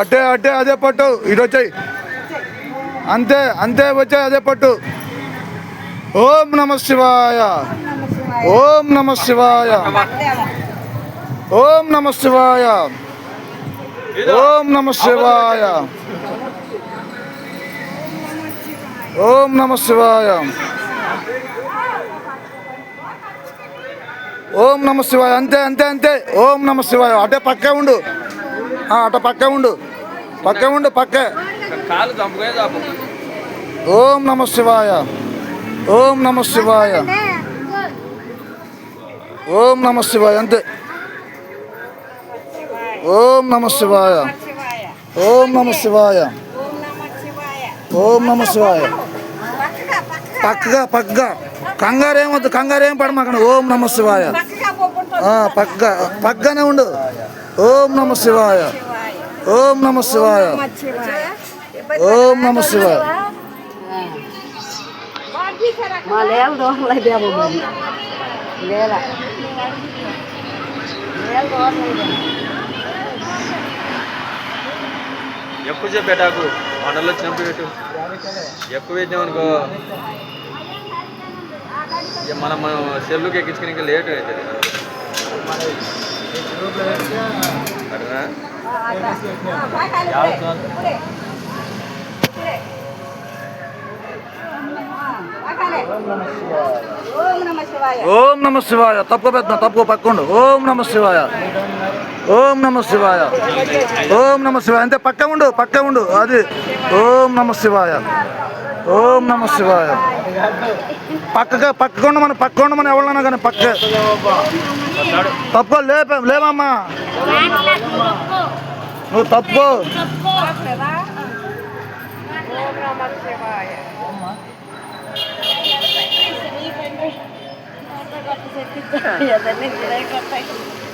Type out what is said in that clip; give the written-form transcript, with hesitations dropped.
అటే అటే అదే పట్టు, ఇటు వచ్చాయి అంతే అంతే, వచ్చాయి అదే పట్టు. ఓం నమ శివాయ, ఓం నమ శివాయ, ఓం నమ శివాయ, ఓం నమ శివాయ, ఓం నమ శివాయ, ఓం నమ శివాయ. అంతే అంతే అంతే, ఓం నమ శివాయ. అటే పక్కే ఉండు, అట పక్కే ఉండు, పక్కే ఉండు, పక్కే. ఓం నమ శివాయ, ఓం నమ శివాయ, ఓం నమ శివాయ. అంతే. ఓం నమ శివాయ, ఓం నమ శివాయ, ఓం నమ శివాయ. పక్కగా పక్కగా, కంగారేమొద్దు, కంగారేం పడమాకండి. ఓం నమ శివాయ. పక్కగా పక్కగానే ఉండు. ఓం నమ శివాయ, ఓం నమ శివాయ, ఓం నమ శివాయ. ఎక్కువ చెప్పేటాకు మండలో చంపి పెట్టు. ఎక్కువ పెట్టామనుకో మనం సెల్లుకి ఎక్కించుకుని ఇంకా లేట్ అవుతుంది. అట్లా ఓం నమ శివాయ. తప్పు పెద్ద తప్పు పక్కండు. ఓం నమ శివాయ, ఓం నమ శివాయ, ఓం నమ శివాయ. అంతే పక్క ఉండు, పక్క ఉండు. అది ఓం నమ శివాయ, ఓం నమ శివాయ. పక్కగా పక్కకుండా మన పక్కకుండా మనం ఎవరన్నా కానీ పక్క తప్పు లేవమ్మా, నువ్వు తప్పు. Ya tenés que ir a